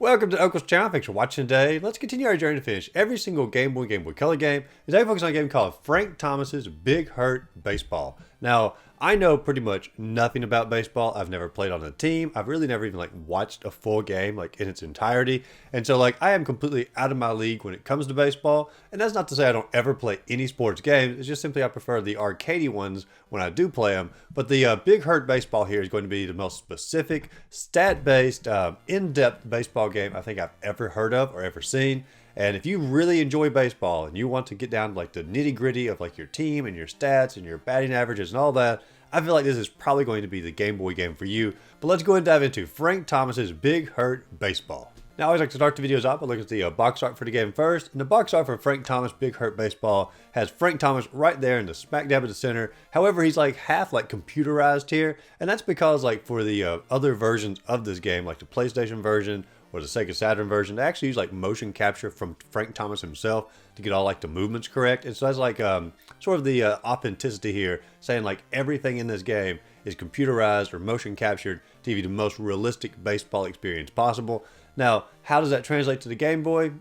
Welcome to Uncle's channel. Thanks for watching today. Let's continue our journey to finish every single Game Boy Color game. Today we focus on a game called Frank Thomas's Big Hurt Baseball. Now, I know pretty much nothing about baseball. I've never played on a team. I've really never even watched a full game in its entirety. And so I am completely out of my league when it comes to baseball. And that's not to say I don't ever play any sports games. It's just simply I prefer the arcadey ones when I do play them. But the Big Hurt Baseball here is going to be the most specific, stat-based, in-depth baseball game I think I've ever heard of or ever seen. And if you really enjoy baseball and you want to get down to the nitty gritty of your team and your stats and your batting averages and all that, I feel like this is probably going to be the Game Boy game for you. But let's go ahead and dive into Frank Thomas's Big Hurt Baseball. Now, I always like to start the videos off by looking at the box art for the game first. And the box art for Frank Thomas Big Hurt Baseball has Frank Thomas right there in the smack dab of the center. However, he's half computerized here. And that's because for the other versions of this game, like the PlayStation version or the Sega Saturn version, they actually use motion capture from Frank Thomas himself to get all the movements correct. And so that's sort of the authenticity here, saying everything in this game is computerized or motion captured to give you the most realistic baseball experience possible. Now, how does that translate to the Game Boy?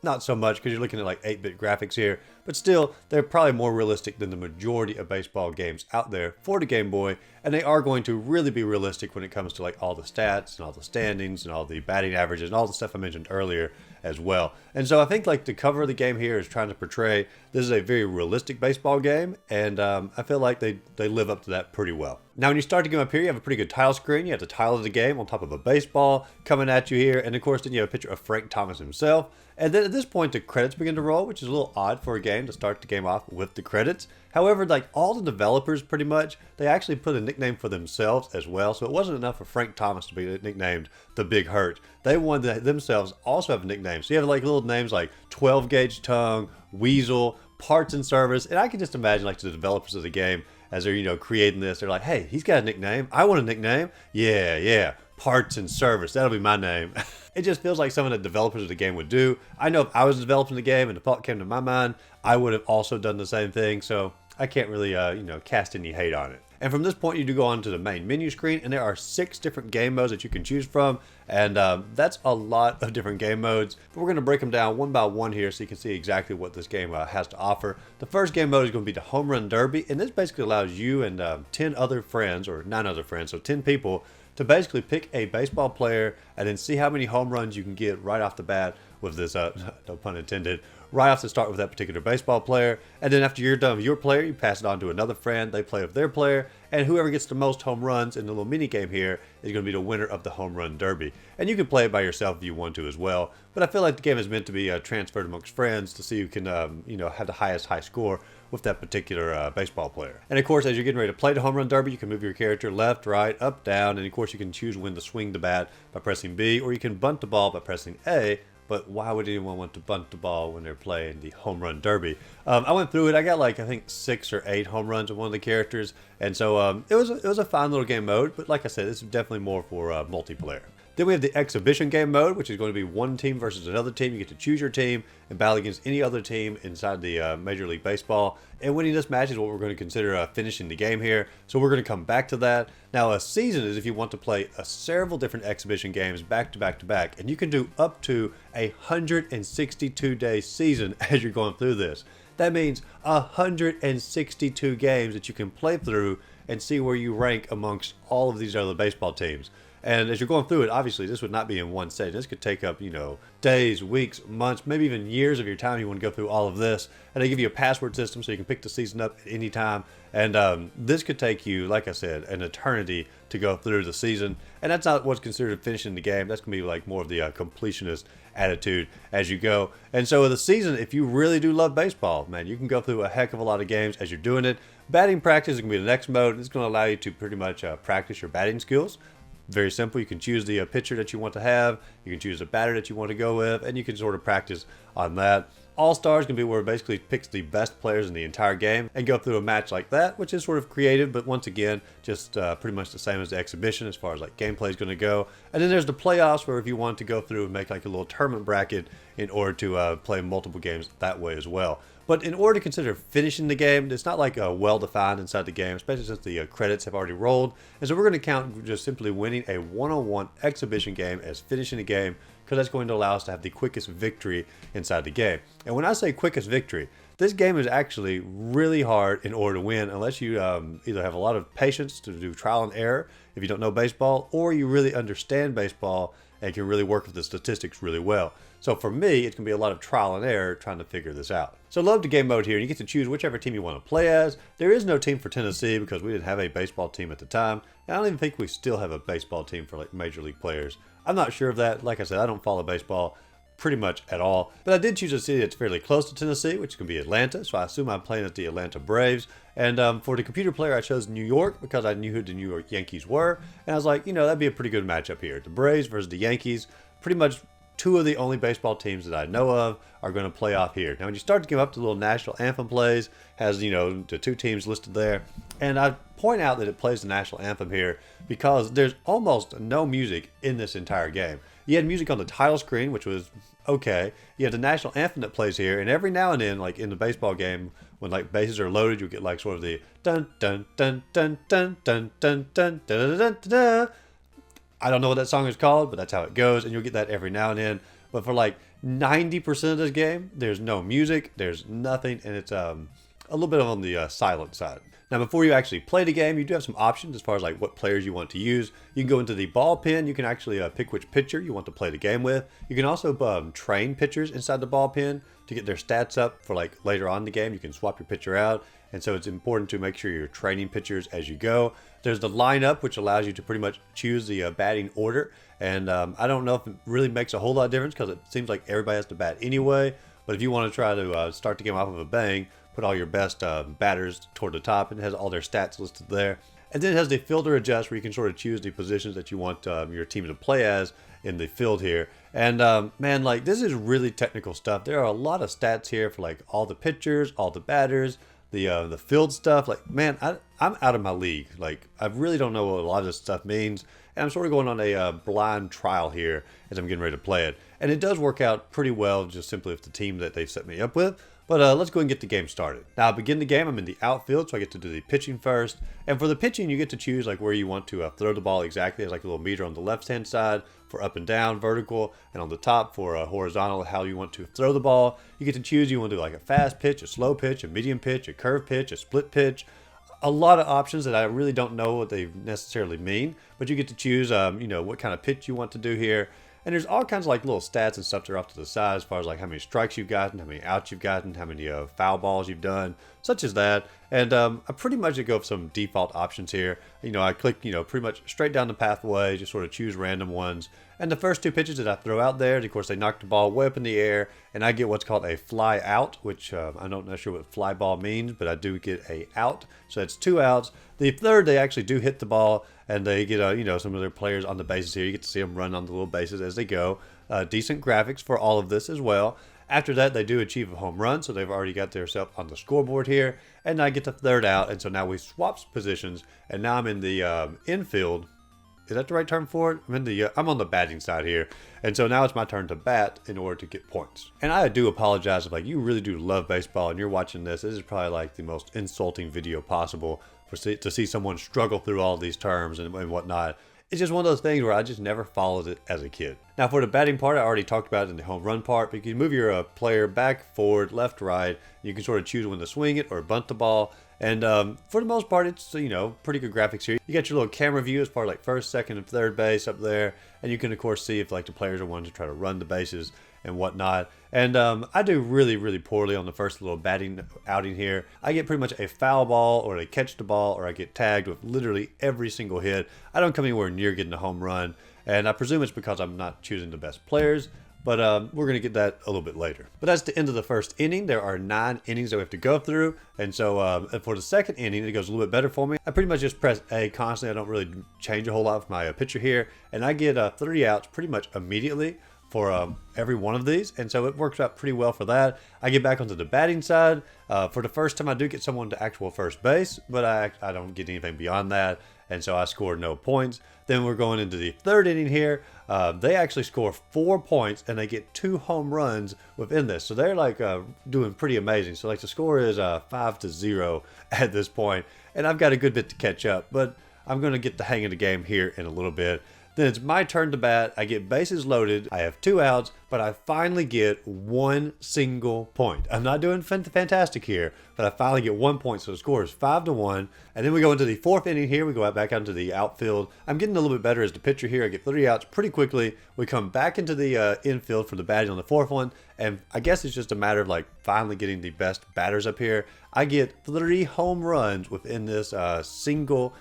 Not so much, because you're looking at 8-bit graphics here, but still, they're probably more realistic than the majority of baseball games out there for the Game Boy, and they are going to really be realistic when it comes to all the stats and all the standings and all the batting averages and all the stuff I mentioned earlier as well. And so I think the cover of the game here is trying to portray this is a very realistic baseball game, and I feel like they live up to that pretty well. Now, when you start the game up here, you have a pretty good title screen. You have the title of the game on top of a baseball coming at you here, and of course then you have a picture of Frank Thomas himself. And then at this point, the credits begin to roll, which is a little odd for a game to start the game off with the credits. However, all the developers pretty much, they actually put a nickname for themselves as well. So it wasn't enough for Frank Thomas to be nicknamed the Big Hurt. They wanted to themselves also have a nickname. So you have little names like 12 Gauge Tongue, Weasel, Parts and Service. And I can just imagine the developers of the game as they're creating this, they're like, hey, he's got a nickname. I want a nickname. Yeah. Parts and Service. That'll be my name. It just feels like something that developers of the game would do. I know if I was developing the game and the thought came to my mind, I would have also done the same thing. So I can't really, cast any hate on it. And from this point, you do go on to the main menu screen, and there are 6 different game modes that you can choose from. And that's a lot of different game modes. But we're going to break them down one by one here so you can see exactly what this game has to offer. The first game mode is going to be the Home Run Derby. And this basically allows you and 10 other friends, or 9 other friends, so 10 people, to basically pick a baseball player and then see how many home runs you can get right off the bat with this, no pun intended, right off the start with that particular baseball player. And then after you're done with your player, you pass it on to another friend, they play with their player, and whoever gets the most home runs in the little mini game here is going to be the winner of the Home Run Derby. And you can play it by yourself if you want to as well, but I feel like the game is meant to be transferred amongst friends to see who can, have the highest high score with that particular baseball player. And of course, as you're getting ready to play the Home Run Derby, you can move your character left, right, up, down, and of course you can choose when to swing the bat by pressing B, or you can bunt the ball by pressing A. But why would anyone want to bunt the ball when they're playing the Home Run Derby? I went through it. I got I think 6 or 8 home runs with one of the characters, and so it was a fine little game mode. But like I said, this is definitely more for multiplayer. Then we have the exhibition game mode, which is going to be one team versus another team. You get to choose your team and battle against any other team inside the Major League Baseball. And winning this match is what we're going to consider finishing the game here. So we're going to come back to that. Now, a season is if you want to play several different exhibition games back to back to back. And you can do up to a 162-day season as you're going through this. That means 162 games that you can play through and see where you rank amongst all of these other baseball teams. And as you're going through it, obviously, this would not be in one stage. This could take up, days, weeks, months, maybe even years of your time. You want to go through all of this. And they give you a password system so you can pick the season up at any time. And this could take you, like I said, an eternity to go through the season. And that's not what's considered finishing the game. That's going to be more of the completionist attitude as you go. And so with the season, if you really do love baseball, man, you can go through a heck of a lot of games as you're doing it. Batting practice is going to be the next mode. It's going to allow you to pretty much practice your batting skills. Very simple. You can choose the pitcher that you want to have. You can choose the batter that you want to go with, and you can sort of practice on that. All-Stars can be where it basically picks the best players in the entire game and go through a match like that, which is sort of creative, but once again, just pretty much the same as the exhibition as far as gameplay is going to go. And then there's the playoffs, where if you want to go through and make a little tournament bracket in order to play multiple games that way as well. But in order to consider finishing the game, it's not like well defined inside the game, especially since the credits have already rolled. And so we're going to count just simply winning a one-on-one exhibition game as finishing the game, because that's going to allow us to have the quickest victory inside the game. And when I say quickest victory, this game is actually really hard in order to win unless you either have a lot of patience to do trial and error if you don't know baseball, or you really understand baseball and can really work with the statistics really well. So for me, it's going to be a lot of trial and error trying to figure this out. So love the game mode here, and you get to choose whichever team you want to play as. There is no team for Tennessee because we didn't have a baseball team at the time. And I don't even think we still have a baseball team for like major league players. I'm not sure of that. Like I said, I don't follow baseball pretty much at all. But I did choose a city that's fairly close to Tennessee, which can be Atlanta. So I assume I'm playing at the Atlanta Braves. And for the computer player, I chose New York because I knew who the New York Yankees were. And I was like, that'd be a pretty good matchup here. The Braves versus the Yankees. Pretty much two of the only baseball teams that I know of are going to play off here. Now, when you start to give up, the little national anthem plays, has, the two teams listed there. And I point out that it plays the national anthem here because there's almost no music in this entire game. You had music on the title screen, which was okay. You have the national anthem that plays here, and every now and then, like in the baseball game, when like bases are loaded, you get like sort of the dun dun dun dun dun dun dun dun dun dun dun dun. I don't know what that song is called, but that's how it goes, and you'll get that every now and then. But for like 90% of this game, there's no music, there's nothing, and it's a little bit on the silent side. Now, before you actually play the game, you do have some options as far as like what players you want to use. You can go into the ball pen. You can actually pick which pitcher you want to play the game with. You can also train pitchers inside the ball pen to get their stats up for like later on in the game. You can swap your pitcher out. And so it's important to make sure you're training pitchers as you go. There's the lineup, which allows you to pretty much choose the batting order. And I don't know if it really makes a whole lot of difference because it seems like everybody has to bat anyway. But if you want to try to start the game off of a bang, put all your best batters toward the top, and it has all their stats listed there. And then it has the filter adjust where you can sort of choose the positions that you want your team to play as in the field here. And man, like this is really technical stuff. There are a lot of stats here for like all the pitchers, all the batters, the field stuff. Like, man, I'm out of my league. Like, I really don't know what a lot of this stuff means. And I'm sort of going on a blind trial here as I'm getting ready to play it. And it does work out pretty well just simply with the team that they've set me up with. But let's go and get the game started. Now, I begin the game. I'm in the outfield, so I get to do the pitching first. And for the pitching, you get to choose like where you want to throw the ball exactly. There's like a little meter on the left-hand side for up and down, vertical, and on the top for horizontal, how you want to throw the ball. You get to choose you want to do like a fast pitch, a slow pitch, a medium pitch, a curve pitch, a split pitch. A lot of options that I really don't know what they necessarily mean, but you get to choose, what kind of pitch you want to do here. And there's all kinds of like little stats and stuff that are off to the side as far as like how many strikes you've gotten, how many outs you've gotten, how many foul balls you've done, such as that. And I pretty much go for some default options here. I click, pretty much straight down the pathway, just sort of choose random ones. And the first two pitches that I throw out there, of course, they knock the ball way up in the air, and I get what's called a fly out, which I'm not sure what fly ball means, but I do get a out. So that's 2 outs. The third, they actually do hit the ball, and they get, some of their players on the bases here. You get to see them run on the little bases as they go. Decent graphics for all of this as well. After that, they do achieve a home run, so they've already got themselves on the scoreboard here. And I get the third out, and so now we swap positions, and now I'm in the infield. Is that the right term for it? I'm on the batting side here. And so now it's my turn to bat in order to get points. And I do apologize if like you really do love baseball and you're watching this. This is probably like the most insulting video possible to see someone struggle through all these terms and whatnot. It's just one of those things where I just never followed it as a kid. Now for the batting part, I already talked about it in the home run part, but you can move your player back, forward, left, right. You can sort of choose when to swing it or bunt the ball. And for the most part, it's, pretty good graphics here. You got your little camera view as far as like first, second, and third base up there. And you can, of course, see if like the players are wanting to try to run the bases and whatnot. And I do really, really poorly on the first little batting outing here. I get pretty much a foul ball or I catch the ball or I get tagged with literally every single hit. I don't come anywhere near getting a home run. And I presume it's because I'm not choosing the best players. But we're going to get that a little bit later. But that's the end of the first inning. There are 9 innings that we have to go through. And so for the second inning, it goes a little bit better for me. I pretty much just press A constantly. I don't really change a whole lot with my pitcher here. And I get 3 outs pretty much immediately for every one of these. And so it works out pretty well for that. I get back onto the batting side. For the first time, I do get someone to actual first base. But I don't get anything beyond that. and so I scored no points. Then we're going into the third inning here. They actually score 4 points, and they get 2 home runs within this. So they're like doing pretty amazing. So like the score is 5-0 at this point, and I've got a good bit to catch up, but I'm going to get the hang of the game here in a little bit. Then it's my turn to bat. I get bases loaded. I have 2 outs, but I finally get 1 single point. I'm not doing fantastic here, but I finally get 1 point. So the score is 5-1. And then we go into the 4th inning here. We go back out into the outfield. I'm getting a little bit better as the pitcher here. I get 3 outs pretty quickly. We come back into the infield for the batting on the 4th one. And I guess it's just a matter of like finally getting the best batters up here. I get 3 home runs within this single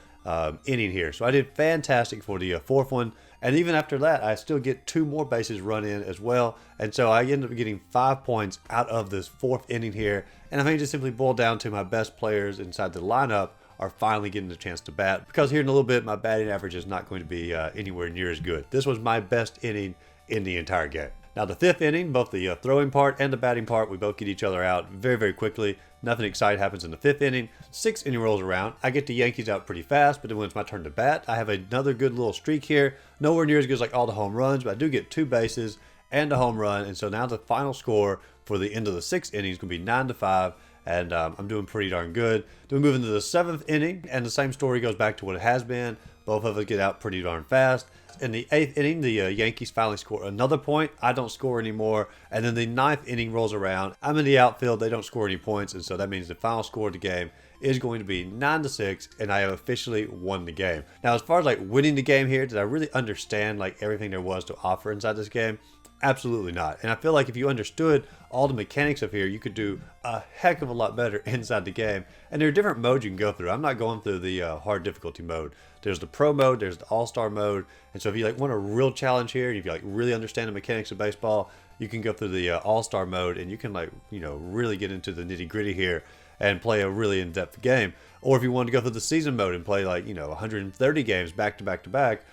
inning here. So I did fantastic for the 4th one, and even after that I still get 2 more bases run in as well, and so I ended up getting 5 points out of this 4th inning here. And I think it just simply boiled down to my best players inside the lineup are finally getting the chance to bat, because here in a little bit my batting average is not going to be anywhere near as good. This was my best inning in the entire game. Now the 5th inning, both the throwing part and the batting part, we both get each other out very quickly. Nothing exciting happens in the 5th inning. 6th inning rolls around. I get the Yankees out pretty fast, but then when it's my turn to bat, I have another good little streak here. Nowhere near as good as like all the home runs, but I do get 2 bases and a home run. And so now the final score for the end of the 6th inning is going to be 9-5. And I'm doing pretty darn good. Then we move into the 7th inning, and the same story goes back to what it has been. Both of us get out pretty darn fast. In the 8th inning, the Yankees finally score another point. I don't score anymore. And then the 9th inning rolls around. I'm in the outfield. They don't score any points. And so that means the final score of the game is going to be 9-6, and I have officially won the game. Now, as far as like winning the game here, did I really understand like everything there was to offer inside this game? Absolutely not. And I feel like if you understood all the mechanics of here, you could do a heck of a lot better inside the game. And there are different modes you can go through. I'm not going through the hard difficulty mode. There's the pro mode, there's the all-star mode. And so if you like want a real challenge here, and if you like really understand the mechanics of baseball, you can go through the all-star mode, and you can like, you know, really get into the nitty-gritty here and play a really in-depth game. Or if you want to go through the season mode and play like, you know, 130 games back to back to back,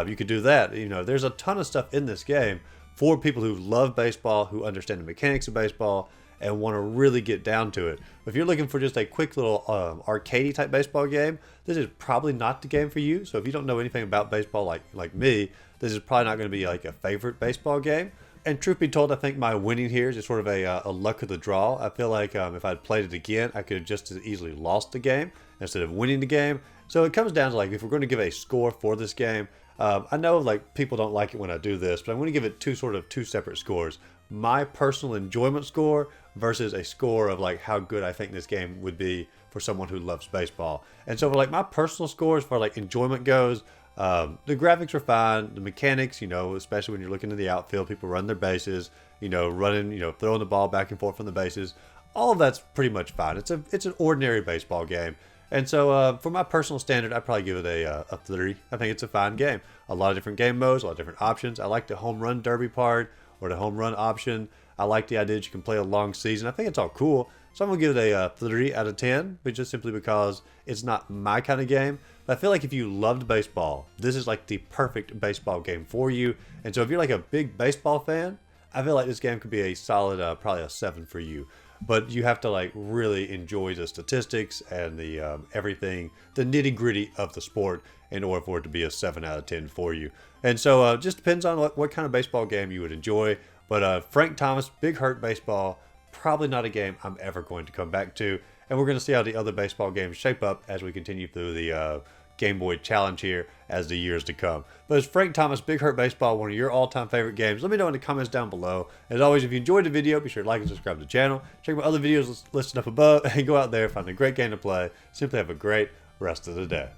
you could do that. You know, there's a ton of stuff in this game for people who love baseball, who understand the mechanics of baseball, and want to really get down to it. If you're looking for just a quick little arcadey type baseball game, this is probably not the game for you. So if you don't know anything about baseball like me, this is probably not going to be like a favorite baseball game. And truth be told, I think my winning here is just sort of a luck of the draw. I feel like if I'd played it again, I could have just as easily lost the game instead of winning the game. So it comes down to like, if we're going to give a score for this game, I know like people don't like it when I do this, but I'm going to give it two separate scores. My personal enjoyment score versus a score of like how good I think this game would be for someone who loves baseball. And so for like my personal scores for like enjoyment goes, the graphics are fine. The mechanics, you know, especially when you're looking at the outfield, people run their bases, you know, running, you know, throwing the ball back and forth from the bases. All of that's pretty much fine. It's an ordinary baseball game. And so for my personal standard, I'd probably give it a 3. I think it's a fine game. A lot of different game modes, a lot of different options. I like the home run derby part or the home run option. I like the idea that you can play a long season. I think it's all cool. So I'm going to give it a 3 out of 10, but just simply because it's not my kind of game. But I feel like if you loved baseball, this is like the perfect baseball game for you. And so if you're like a big baseball fan, I feel like this game could be a solid, probably a 7 for you. But you have to like really enjoy the statistics and the everything, the nitty gritty of the sport in order for it to be a 7 out of 10 for you. And so it just depends on what kind of baseball game you would enjoy. But Frank Thomas, Big Hurt Baseball, probably not a game I'm ever going to come back to. And we're going to see how the other baseball games shape up as we continue through the Gameboy challenge here as the years to come. But is Frank Thomas, Big Hurt Baseball, one of your all-time favorite games? Let me know in the comments down below. As always, if you enjoyed the video, be sure to like and subscribe to the channel. Check my other videos listed up above, and go out there, find a great game to play. Simply have a great rest of the day.